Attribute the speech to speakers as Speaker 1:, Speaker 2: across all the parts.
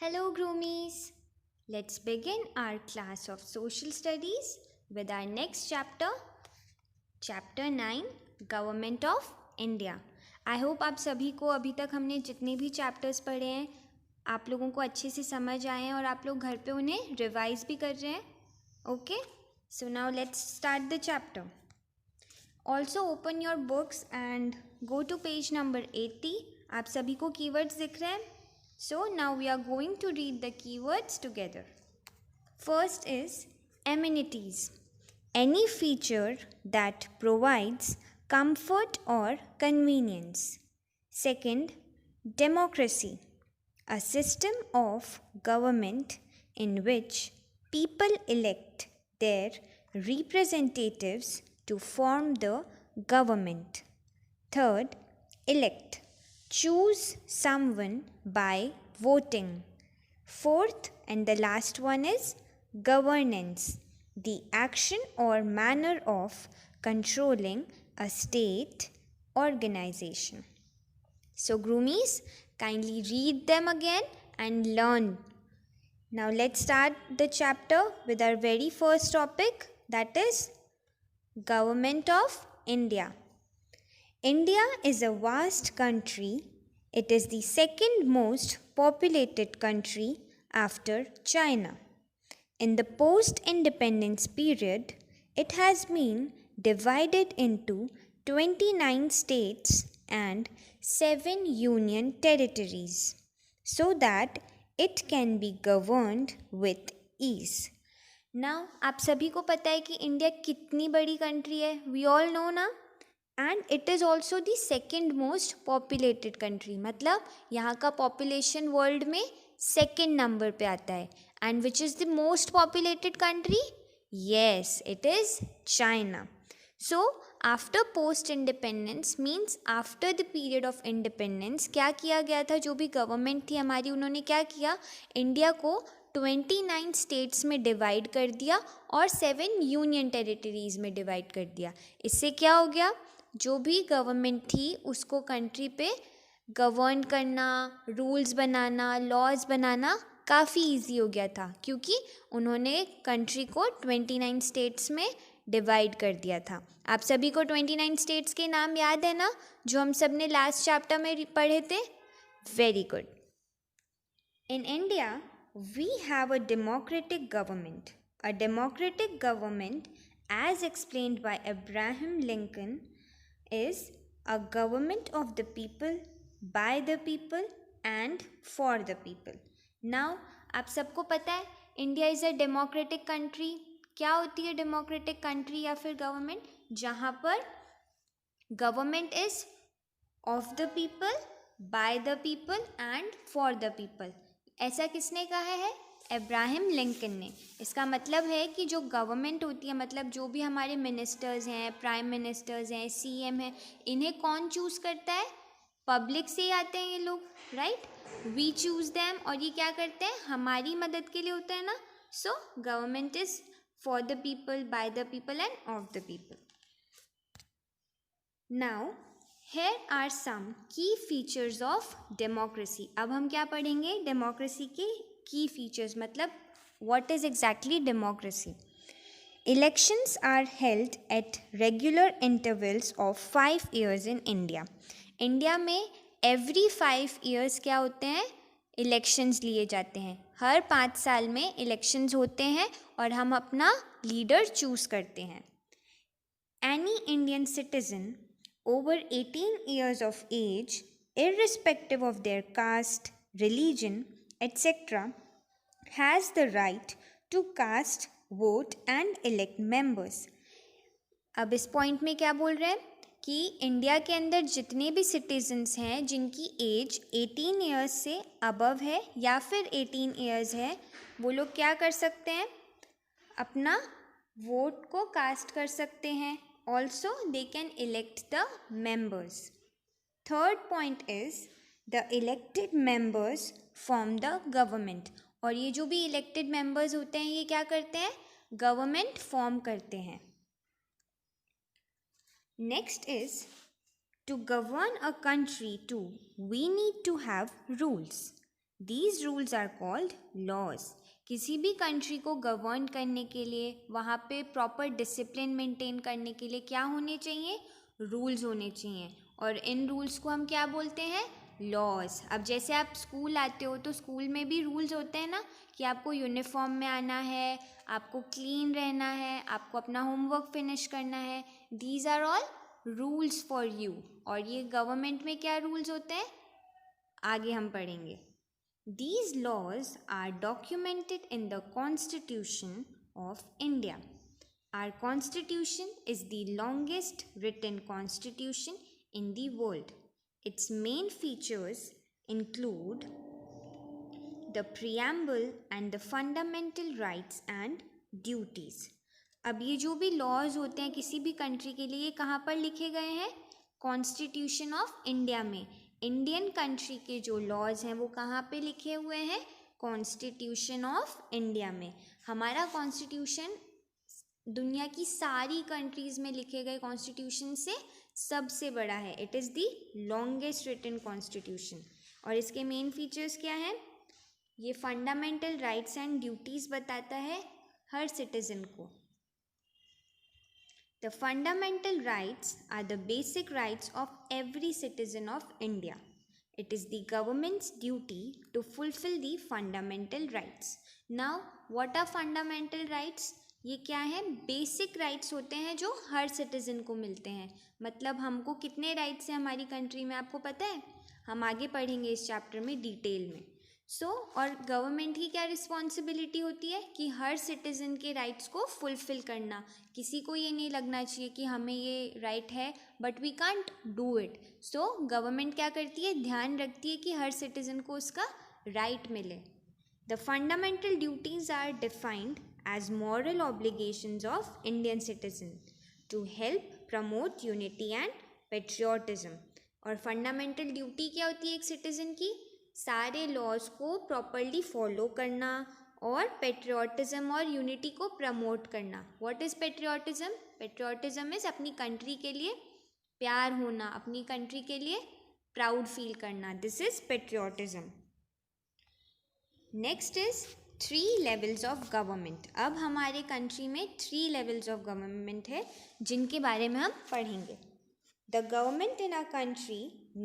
Speaker 1: Hello, Groomies. Let's begin our class of social studies with our next chapter, chapter 9, Government of India. I hope आप सभी को अभी तक हमने जितने भी चैप्टर्स पढ़े हैं आप लोगों को अच्छे से समझ आए हैं और आप लोग घर पे उन्हें रिवाइज भी कर रहे हैं. Okay, so now let's start the chapter. Also open your books and go to page number 80. आप सभी को कीवर्ड्स दिख रहे हैं. So now we are going to read the keywords together. First is amenities. Any feature that provides comfort or convenience. Second, democracy. A system of government in which people elect their representatives to form the government. Third, elect. Choose someone by voting. Fourth and the last one is governance, the action or manner of controlling a state organization. So Groomies, kindly read them again and learn. Now let's start the chapter with our very first topic, that is Government of India. India is a vast country. It is the second most populated country after China. In the post-independence period, it has been divided into 29 states and 7 union territories so that it can be governed with ease. Now, आप सभी को पता है कि India कितनी बड़ी country है. We all know ना. And it is also the second most populated country. मतलब यहाँ का पॉपुलेशन वर्ल्ड में सेकेंड नंबर पे आता है. And which is the most populated country? Yes, it is China. So after post independence means after the period of independence क्या किया गया था? जो भी गवर्नमेंट थी हमारी, उन्होंने क्या किया? इंडिया को 29 स्टेट्स में डिवाइड कर दिया और 7 यूनियन टेरिटरीज़ में डिवाइड कर दिया. इससे क्या हो गया? जो भी गवर्नमेंट थी उसको कंट्री पे गवर्न करना, रूल्स बनाना, लॉज बनाना काफ़ी इजी हो गया था क्योंकि उन्होंने कंट्री को 29 स्टेट्स में डिवाइड कर दिया था. आप सभी को 29 स्टेट्स के नाम याद है ना, जो हम सब ने लास्ट चैप्टर में पढ़े थे? Very good. In India we have a democratic government. A democratic government, as explained by Abraham Lincoln, is a government of the people, by the people and for the people. Now, आप सबको पता है India is a democratic country. क्या होती है democratic country या फिर government? जहाँ पर government is of the people, by the people and for the people. ऐसा किसने कहा है? अब्राहम लिंकन ने. इसका मतलब है कि जो गवर्नमेंट होती है, मतलब जो भी हमारे मिनिस्टर्स हैं, प्राइम मिनिस्टर्स हैं, सीएम हैं, इन्हें कौन चूज़ करता है? पब्लिक से ही आते हैं ये लोग, राइट? We choose them. और ये क्या करते हैं? हमारी मदद के लिए होता है ना. So government is for the people, by the people end of the people. Now here are some key features of democracy. अब हम क्या पढ़ेंगे? डेमोक्रेसी के की फीचर्स. मतलब what is exactly democracy? Elections are held at regular intervals of 5 years in India. India में every 5 years क्या होते हैं? इलेक्शंस लिए जाते हैं. हर 5 साल में इलेक्शंस होते हैं और हम अपना लीडर चूज़ करते हैं. Any Indian citizen over 18 years of age, irrespective of their caste, religion, etc., has the right to cast, vote and elect members. अब इस पॉइंट में क्या बोल रहे हैं कि इंडिया के अंदर जितने भी सिटीजन्स हैं जिनकी एज 18 ईयर्स से अबव है या फिर 18 ईयर्स है, वो लोग क्या कर सकते हैं? अपना वोट को कास्ट कर सकते हैं. Also, they can elect the members. Third point is the elected members form the government. और ये जो भी elected members होते हैं ये क्या करते हैं? Government form करते हैं. Next is to govern a country too, we need to have rules. These rules are called laws. किसी भी कंट्री को गवर्न करने के लिए वहाँ पे प्रॉपर डिसिप्लिन मेंटेन करने के लिए क्या होने चाहिए? रूल्स होने चाहिए, और इन रूल्स को हम क्या बोलते हैं? लॉज. अब जैसे आप स्कूल आते हो तो स्कूल में भी रूल्स होते हैं ना, कि आपको यूनिफॉर्म में आना है, आपको क्लीन रहना है, आपको अपना होमवर्क फिनिश करना है. These are all rules for you. और ये गवर्नमेंट में क्या रूल्स होते हैं आगे हम पढ़ेंगे. These laws are documented in the Constitution of India. Our Constitution is the longest written constitution in the world. Its main features include the preamble and the fundamental rights and duties. अब ये जो भी laws होते हैं किसी भी country के लिए, ये कहाँ पर लिखे गए हैं? कॉन्स्टिट्यूशन ऑफ इंडिया में. इंडियन कंट्री के जो लॉज हैं वो कहाँ पे लिखे हुए हैं? कॉन्स्टिट्यूशन ऑफ इंडिया में. हमारा कॉन्स्टिट्यूशन दुनिया की सारी कंट्रीज़ में लिखे गए कॉन्स्टिट्यूशन से सबसे बड़ा है. It is the longest written constitution. और इसके मेन फीचर्स क्या हैं? ये फंडामेंटल राइट्स एंड ड्यूटीज़ बताता है हर सिटीज़न को. The fundamental rights are the basic rights of every citizen of India. It is the government's duty to fulfill the fundamental rights. Now, what are fundamental rights? ये क्या है? Basic rights होते हैं जो हर citizen को मिलते हैं. मतलब हमको कितने राइट्स हैं हमारी कंट्री में, आपको पता है? हम आगे पढ़ेंगे इस चैप्टर में डिटेल में. और गवर्नमेंट की क्या रिस्पॉन्सिबिलिटी होती है? कि हर सिटीज़न के राइट्स को फुलफ़िल करना. किसी को ये नहीं लगना चाहिए कि हमें ये राइट है but we can't do it. Government क्या करती है? ध्यान रखती है कि हर सिटीज़न को उसका राइट मिले. The fundamental duties are defined as moral obligations of Indian citizen to help promote unity and patriotism. और फंडामेंटल ड्यूटी क्या होती है एक सिटीज़न की? सारे लॉज को प्रॉपरली फॉलो करना और पेट्रियोटिज्म और यूनिटी को प्रमोट करना. What is patriotism? Patriotism is अपनी कंट्री के लिए प्यार होना, अपनी कंट्री के लिए प्राउड फील करना. This is patriotism. Next is 3 levels of government. अब हमारे कंट्री में 3 लेवल्स ऑफ गवर्नमेंट है जिनके बारे में हम पढ़ेंगे. The government in our country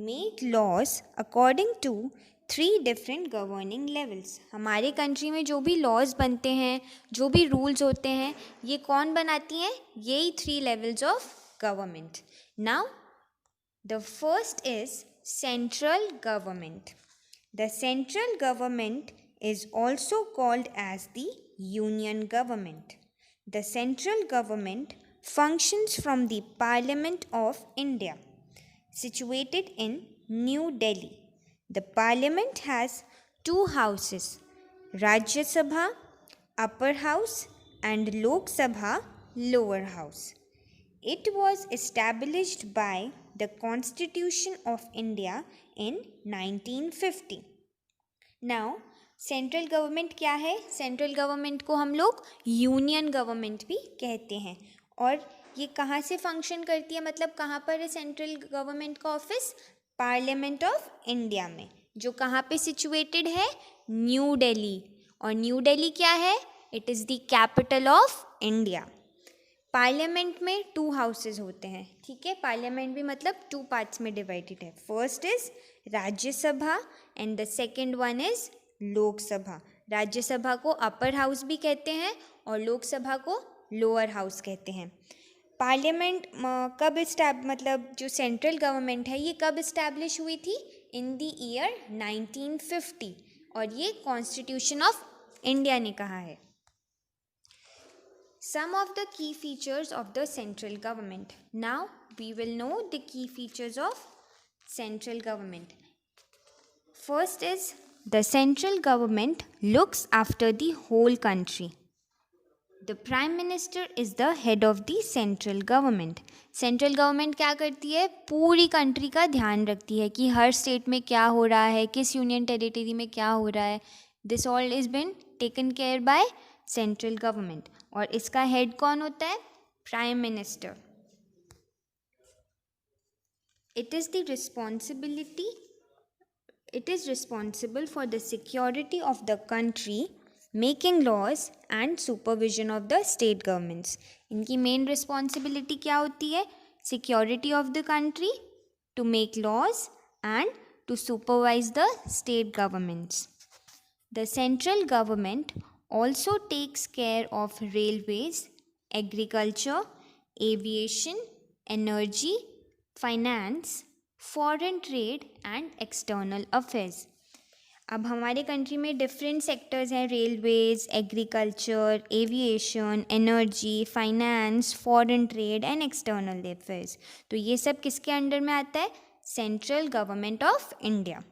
Speaker 1: make laws according to 3 different governing levels. हमारे कंट्री में जो भी लॉज बनते हैं, जो भी रूल्स होते हैं, ये कौन बनाती हैं? यही 3 levels of government. Now, the first is central government. The central government is also called as the union government. The central government functions from the Parliament of India, situated in New Delhi. The Parliament has 2 houses, Rajya Sabha, Upper House, and Lok Sabha, Lower House. It was established by the Constitution of India in 1950. Now, central government क्या है? Central government को हम लोग union government भी कहते हैं. और ये कहाँ से फंक्शन करती है? मतलब कहाँ पर है सेंट्रल गवर्नमेंट का ऑफिस? पार्लियामेंट ऑफ इंडिया में, जो कहाँ पे सिचुएटेड है? न्यू दिल्ली. और न्यू दिल्ली क्या है? It is the capital of India. Parliament में 2 हाउसेज होते हैं. ठीक है, पार्लियामेंट भी मतलब 2 पार्ट्स में डिवाइडेड है. First is Rajya Sabha and the second one is Lok Sabha. Rajya Sabha को अपर हाउस भी कहते हैं और लोकसभा को लोअर हाउस कहते हैं. पार्लियामेंट कब मतलब जो सेंट्रल गवर्नमेंट है ये कब इस्टेब्लिश हुई थी? In the year 1950. और ये कॉन्स्टिट्यूशन ऑफ इंडिया ने कहा है. Some of the key features of the central government. Now we will know the key features of central government. First is the central government looks after the whole country. The Prime Minister is the head of the central government. Central government क्या करती है? पूरी country का ध्यान रखती है कि हर state में क्या हो रहा है, किस यूनियन टेरिटरी में क्या हो रहा है. This all is been taken care by central government. और इसका हेड कौन होता है? Prime minister. It is the responsibility It is responsible for the security of the country, making laws and supervision of the state governments. इनकी main responsibility क्या होती है? Security of the country, to make laws and to supervise the state governments. The central government also takes care of railways, agriculture, aviation, energy, finance, foreign trade and external affairs. अब हमारे country में different sectors हैं, railways, agriculture, aviation, energy, finance, foreign trade and external affairs. तो ये सब किसके under में आता है? Central government of India.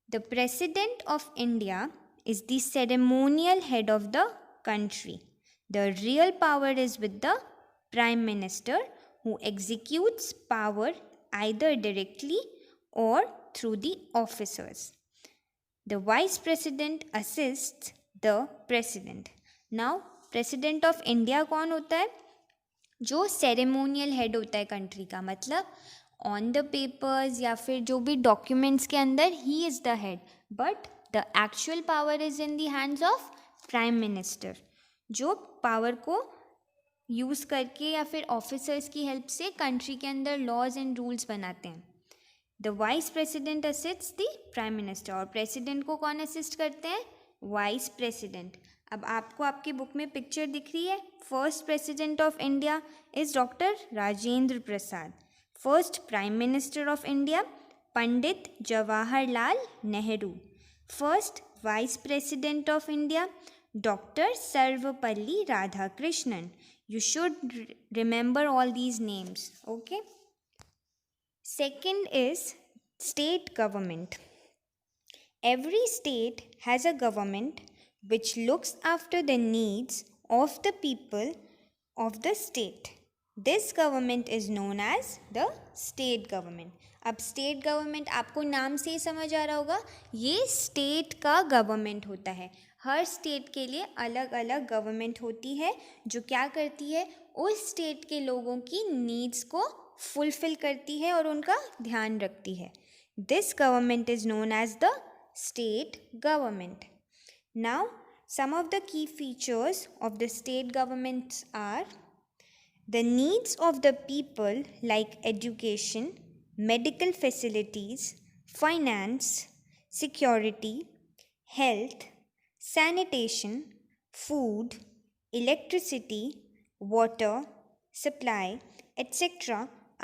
Speaker 1: The president of India is the ceremonial head of the country. The real power is with the prime minister, who executes power either directly or through the officers. The vice president assists the president. Now, president of India कौन होता है? जो ceremonial head होता है country का, मतलब on the papers या फिर जो भी documents के अंदर he is the head, but the actual power is in the hands of prime minister, जो power को यूज़ करके या फिर ऑफिसर्स की हेल्प से कंट्री के अंदर लॉज एंड रूल्स बनाते हैं. The vice president assists the prime minister. और प्रेसिडेंट को कौन असिस्ट करते हैं? Vice president. अब आपको आपकी बुक में पिक्चर दिख रही है. First president of India is doctor Rajendra Prasad. First prime minister of India Pandit Jawaharlal Nehru. First vice president of India doctor Sarvepalli Radhakrishnan. You should remember all these names, okay? Second is state government. Every state has a government which looks after the needs of the people of the state. This government is known as the state government. अब state government आपको नाम से ही समझ आ रहा होगा, ये state का government होता है. हर स्टेट के लिए अलग अलग गवर्नमेंट होती है जो क्या करती है? उस स्टेट के लोगों की नीड्स को फुलफिल करती है और उनका ध्यान रखती है. This government is known as the state government. Now some of the key features of the state governments are the needs of the people like education, medical facilities, finance, security, health, sanitation, food, electricity, water, supply, etc.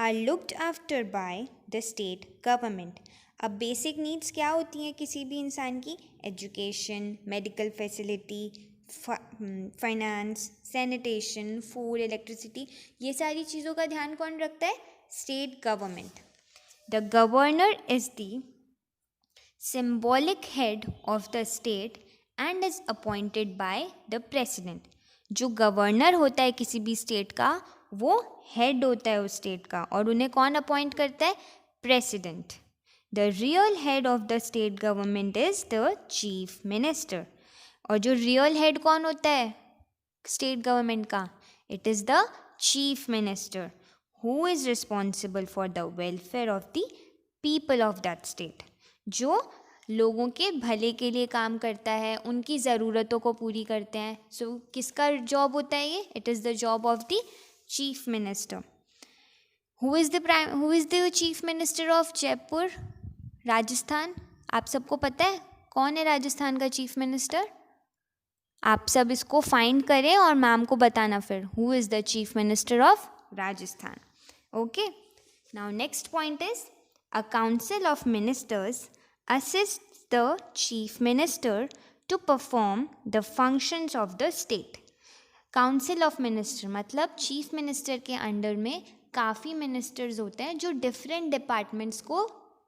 Speaker 1: are looked after by the state government. अब basic needs क्या होती हैं किसी भी इंसान की? Education, medical facility, finance, sanitation, food, electricity, ये सारी चीज़ों का ध्यान कौन रखता है? State government. The governor is the symbolic head of the state and is appointed by the president. जो गवर्नर होता है किसी भी स्टेट का, वो हेड होता है उस स्टेट का, और उन्हें कौन अपॉइंट करता है? President. The real head of the state government is the chief minister. और जो रियल हेड कौन होता है स्टेट गवर्नमेंट का? It is the chief minister, who is responsible for the welfare of the people of that state. जो लोगों के भले के लिए काम करता है, उनकी ज़रूरतों को पूरी करते हैं. सो किसका जॉब होता है ये? It is the job of the chief minister. Who is the chief minister of Jaipur, Rajasthan? आप सबको पता है कौन है राजस्थान का चीफ मिनिस्टर? आप सब इसको फाइंड करें और मैम को बताना फिर. Who is the chief minister of Rajasthan? Okay. Now next point is a council of ministers assists the chief minister to perform the functions of the state. Council of minister मतलब chief minister के under में काफ़ी ministers होते हैं जो different departments को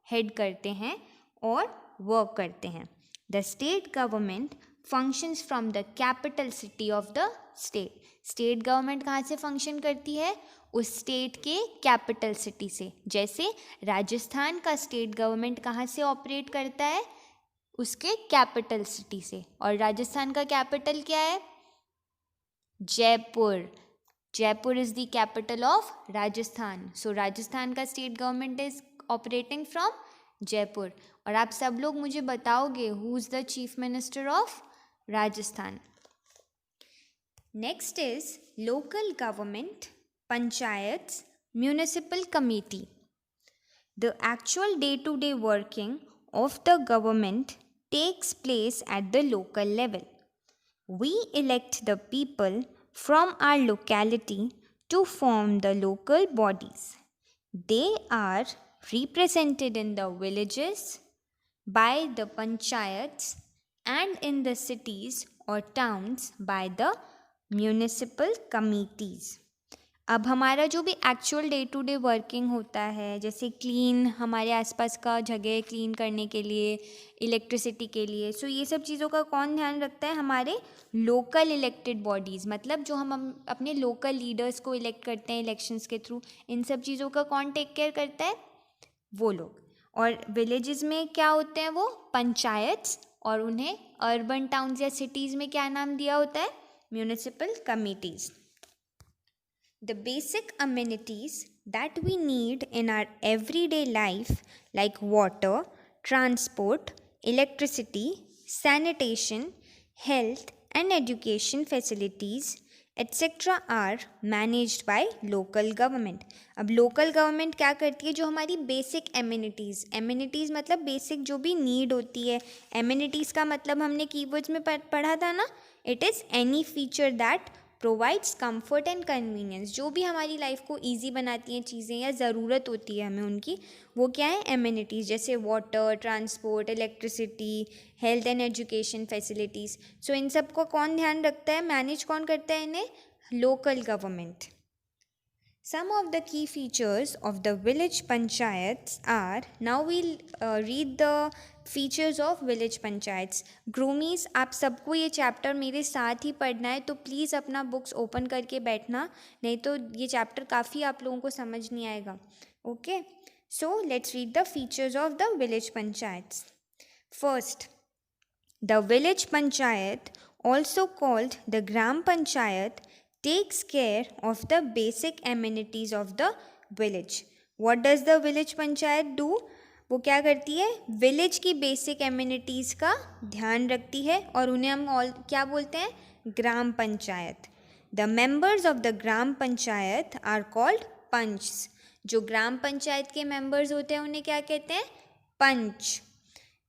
Speaker 1: head करते हैं और वर्क करते हैं. The state government functions from the capital city of the state. State government कहाँ से फंक्शन करती है? उस स्टेट के कैपिटल सिटी से. जैसे राजस्थान का स्टेट गवर्नमेंट कहाँ से ऑपरेट करता है? उसके कैपिटल सिटी से. और राजस्थान का कैपिटल क्या है? Jaipur. Jaipur is the capital of Rajasthan. So Rajasthan का state government is operating from Jaipur. और आप सब लोग मुझे बताओगे who is the chief minister of Rajasthan. Next is local government, panchayats, municipal committee. The actual day-to-day working of the government takes place at the local level. We elect the people from our locality to form the local bodies. They are represented in the villages by the panchayats and in the cities or towns by the municipal committees. अब हमारा जो भी actual day to day working होता है, जैसे clean हमारे आसपास का जगह क्लीन करने के लिए, इलेक्ट्रिसिटी के लिए, सो ये सब चीज़ों का कौन ध्यान रखता है? हमारे लोकल इलेक्टेड बॉडीज़, मतलब जो हम अपने लोकल लीडर्स को इलेक्ट करते हैं इलेक्शंस के थ्रू, इन सब चीज़ों का कौन टेक केयर करता है? वो लोग. और विलेजेस में क्या होते हैं? वो पंचायत्स. और उन्हें अर्बन टाउन्स या सिटीज़ में क्या नाम दिया होता है? Municipal committees. The basic amenities that we need in our everyday life, like water, transport, electricity, sanitation, health and education facilities, etc. are managed by local government. अब local government क्या करती है? जो हमारी basic amenities मतलब basic जो भी need होती है. amenities का मतलब हमने keywords में पढ़ा था ना, it is any feature that provides comfort and convenience. जो भी हमारी लाइफ को ईजी बनाती हैं चीज़ें या ज़रूरत होती है हमें उनकी, वो क्या है? एमिनिटीज़. जैसे water, transport, electricity, health and education facilities. So इन सब को कौन ध्यान रखता है? मैनेज कौन करता है इन्हें? Local government. Some of the key features of the village panchayats are, now we'll read the features of village panchayats. Groomies, आप सबको ये चैप्टर मेरे साथ ही पढ़ना है, तो प्लीज़ अपना बुक्स ओपन करके बैठना, नहीं तो ये चैप्टर काफ़ी आप लोगों को समझ नहीं आएगा. Okay, so let's read the features of the village panchayats. First, the village panchayat, also called the gram panchayat, takes care of the basic amenities of the village. What does the village panchayat do? वो क्या करती है? Village की basic amenities का ध्यान रखती है और उन्हें हम क्या बोलते हैं? Gram panchayat. The members of the gram panchayat are called panch. जो ग्राम पंचायत के मेंबर्स होते हैं उन्हें क्या कहते हैं? पंच.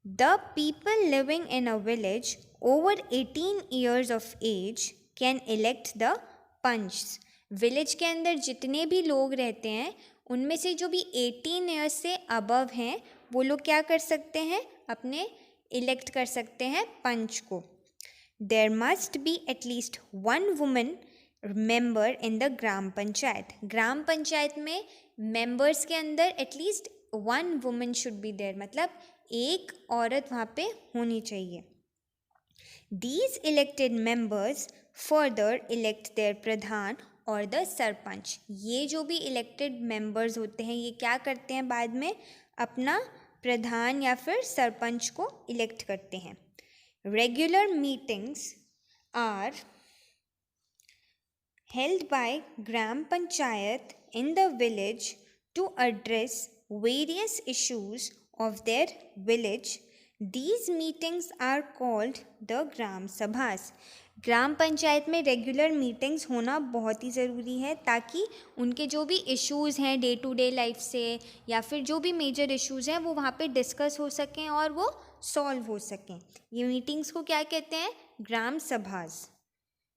Speaker 1: The people living in a village over 18 years of age can elect the panch. Village के अंदर जितने भी लोग रहते हैं उनमें से जो भी 18 ईयर्स से अबव हैं वो लोग क्या कर सकते हैं? अपने इलेक्ट कर सकते हैं पंच को. There must be at least one women member in the gram panchayat. Gram panchayat में मेंबर्स के अंदर at least one women should be there, मतलब एक औरत वहाँ पे होनी चाहिए. These elected members further elect their प्रधान और द सरपंच. ये जो भी इलेक्टेड मेंबर्स होते हैं ये क्या करते हैं? बाद में अपना प्रधान या फिर सरपंच को इलेक्ट करते हैं. Regular meetings are held by gram panchayat in the village to address various issues of their village. These meetings are called the gram sabhas. ग्राम पंचायत में रेगुलर मीटिंग्स होना बहुत ही ज़रूरी है ताकि उनके जो भी इश्यूज़ हैं डे टू डे लाइफ से या फिर जो भी मेजर इश्यूज़ हैं वो वहाँ पे डिस्कस हो सकें और वो सॉल्व हो सकें. ये मीटिंग्स को क्या कहते हैं? ग्राम सभास.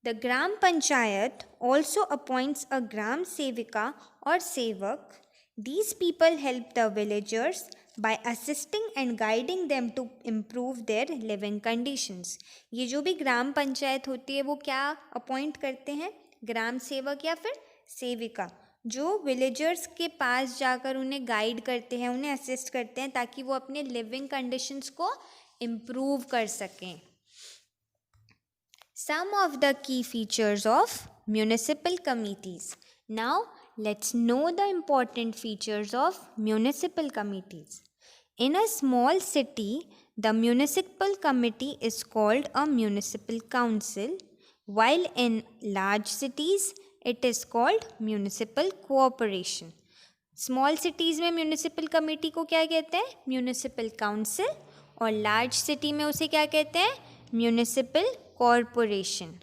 Speaker 1: The Gram Panchayat also appoints a Gram Sevika or Sevak. These people help the villagers by assisting and guiding them to improve their living conditions. ये जो भी ग्राम पंचायत होती है वो क्या अपॉइंट करते हैं? ग्राम सेवक या फिर सेविका, जो विलेजर्स के पास जाकर उन्हें गाइड करते हैं, उन्हें असिस्ट करते हैं ताकि वो अपने लिविंग कंडीशंस को इम्प्रूव कर सकें. Some of the key features of municipal committees. Now, let's know the important features of municipal committees. In a small city, the municipal committee is called a municipal council, while in large cities, it is called municipal corporation. Small cities में municipal committee को क्या कहते हैं? Municipal council. और large city में उसे क्या कहते हैं? Municipal corporation.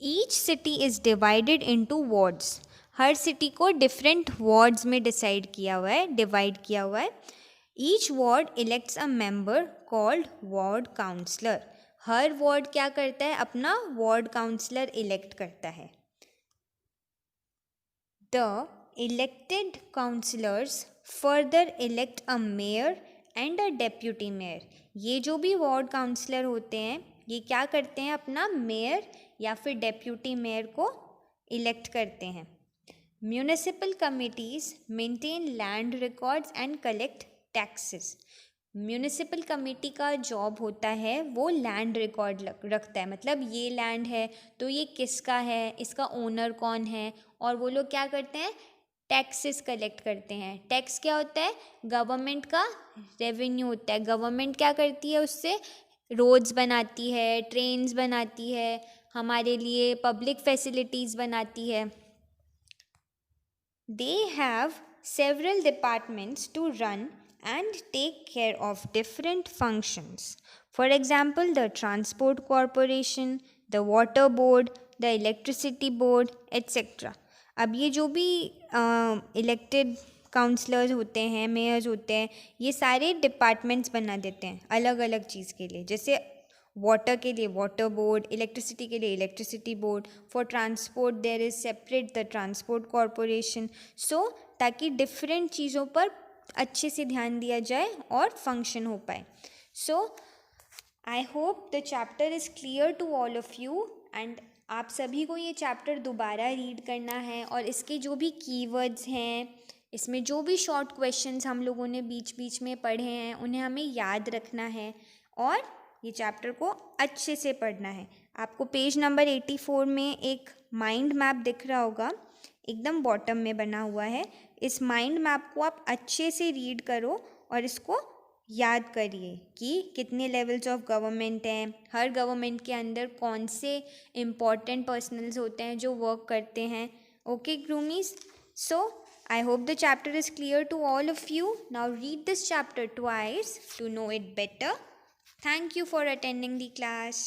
Speaker 1: Each city is divided into wards. हर सिटी को डिफरेंट वार्ड्स में डिवाइड किया हुआ है। Each ward elects a member called ward councillor. हर वार्ड क्या करता है? अपना वार्ड काउंसलर इलेक्ट करता है। The elected councillors further elect a mayor and a deputy mayor. ये जो भी वार्ड काउंसलर होते हैं ये क्या करते हैं? अपना मेयर या फिर डेप्यूटी मेयर को इलेक्ट करते हैं। Municipal committees maintain land records and collect taxes. Municipal committee का जॉब होता है वो लैंड रिकॉर्ड रखता है, मतलब ये लैंड है तो ये किसका है, इसका ओनर कौन है, और वो लोग क्या करते हैं? टैक्सेस कलेक्ट करते हैं। टैक्स क्या होता है? गवर्नमेंट का रेवेन्यू होता है। गवर्नमेंट क्या करती है? उससे रोड्स बनाती है, ट्रेन्स बनाती है, हमारे लिए पब्लिक फैसिलिटीज़ बनाती है। They have several departments to run and take care of different functions. For example, the Transport Corporation, the Water Board, the Electricity Board, etc. अब ये जो भी इलेक्टेड काउंसलर्स होते हैं, मेयर्स होते हैं, ये सारे डिपार्टमेंट्स बना देते हैं अलग अलग चीज़ के लिए। जैसे वाटर के लिए वाटर बोर्ड, इलेक्ट्रिसिटी के लिए electricity board, for transport there is separate the transport corporation. So ताकि डिफरेंट चीज़ों पर अच्छे से ध्यान दिया जाए और फंक्शन हो पाए। So I hope the chapter is clear to all of you and आप सभी को ये चैप्टर दोबारा रीड करना है और इसके जो भी कीवर्ड्स हैं, इसमें जो भी शॉर्ट क्वेश्चंस हम लोगों ने बीच बीच में पढ़े हैं उन्हें हमें याद रखना है और ये चैप्टर को अच्छे से पढ़ना है। आपको पेज नंबर 84 में एक माइंड मैप दिख रहा होगा, एकदम बॉटम में बना हुआ है। इस माइंड मैप को आप अच्छे से रीड करो और इसको याद करिए कि कितने लेवल्स ऑफ गवर्नमेंट हैं, हर गवर्नमेंट के अंदर कौन से इम्पॉर्टेंट पर्सनल्स होते हैं जो वर्क करते हैं। ओके ग्रूमीज, so I hope the chapter is clear to all of you. Now read this chapter twice to know it better. Thank you for attending the class.